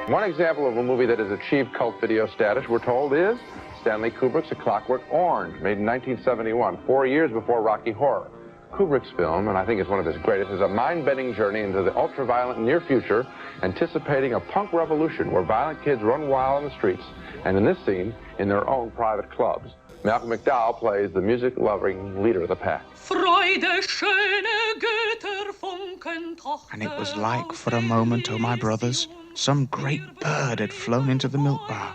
One example of a movie that has achieved cult video status, we're told, is Stanley Kubrick's A Clockwork Orange, made in 1971, 4 years before Rocky Horror. Kubrick's film, and I think it's one of his greatest, is a mind-bending journey into the ultra-violent near future, anticipating a punk revolution where violent kids run wild in the streets, and in this scene, in their own private clubs. Malcolm McDowell plays the music-loving leader of the pack. And it was like, for a moment, oh my brothers, some great bird had flown into the milk bar,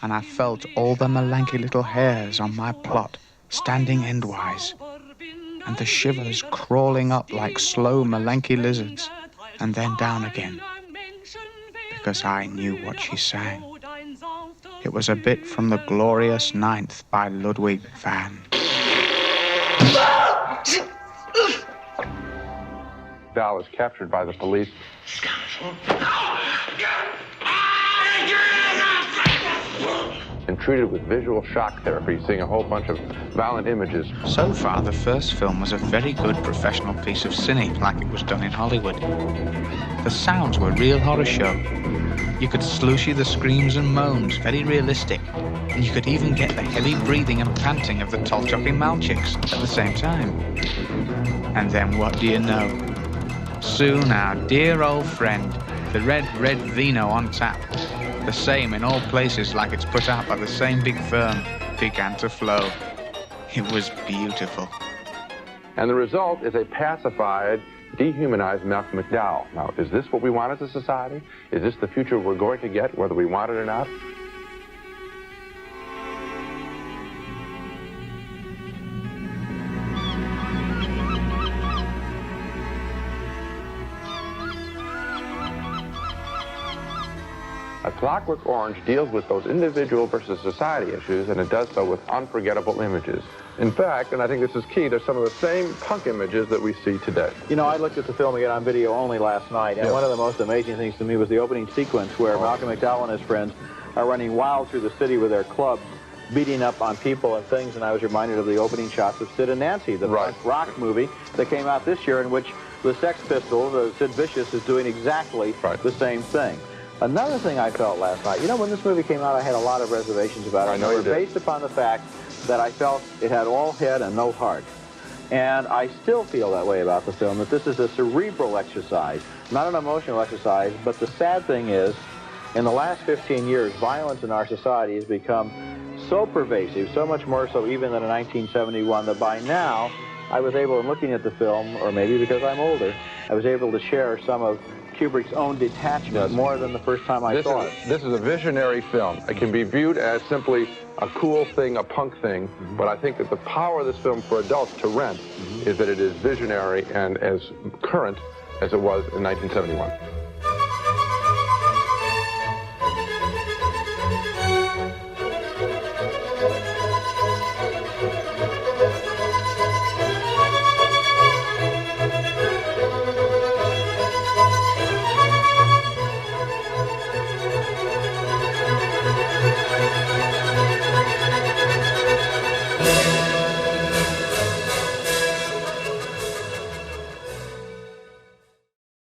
and I felt all the melanky little hairs on my plot standing endwise, and the shivers crawling up like slow melanky lizards, and then down again, because I knew what she sang. It was a bit from The Glorious Ninth by Ludwig van. Dal is captured by the police and treated with visual shock therapy, seeing a whole bunch of violent images. So far, the first film was a very good professional piece of cine, like it was done in Hollywood. The sounds were real horror show. You could slooshy the screams and moans, very realistic. And you could even get the heavy breathing and panting of the tall-chopping Malchiks at the same time. And then what do you know? Soon our dear old friend, the red vino on tap, the same in all places like it's put out by the same big firm, began to flow. It was beautiful. And the result is a pacified, dehumanized Malcolm McDowell. Now, is this what we want as a society? Is this the future we're going to get, whether we want it or not? A Clockwork Orange deals with those individual versus society issues, and it does so with unforgettable images. In fact, and I think this is key, there's some of the same punk images that we see today. You know, I looked at the film again on video only last night, and one of the most amazing things to me was the opening sequence where Malcolm McDowell and his friends are running wild through the city with their clubs, beating up on people and things, and I was reminded of the opening shots of Sid and Nancy, the punk rock movie that came out this year, in which the Sex Pistols, Sid Vicious, is doing exactly the same thing. Another thing I felt last night, you know, when this movie came out, I had a lot of reservations about it. I know you did. Based upon the fact that I felt it had all head and no heart. And I still feel that way about the film, that this is a cerebral exercise, not an emotional exercise. But the sad thing is, in the last 15 years, violence in our society has become so pervasive, so much more so even than in 1971, that by now, I was able, in looking at the film, or maybe because I'm older, I was able to share some of Kubrick's own detachment more than the first time I saw it. This is a visionary film. It can be viewed as simply a cool thing, a punk thing, but I think that the power of this film for adults to rent is that it is visionary and as current as it was in 1971.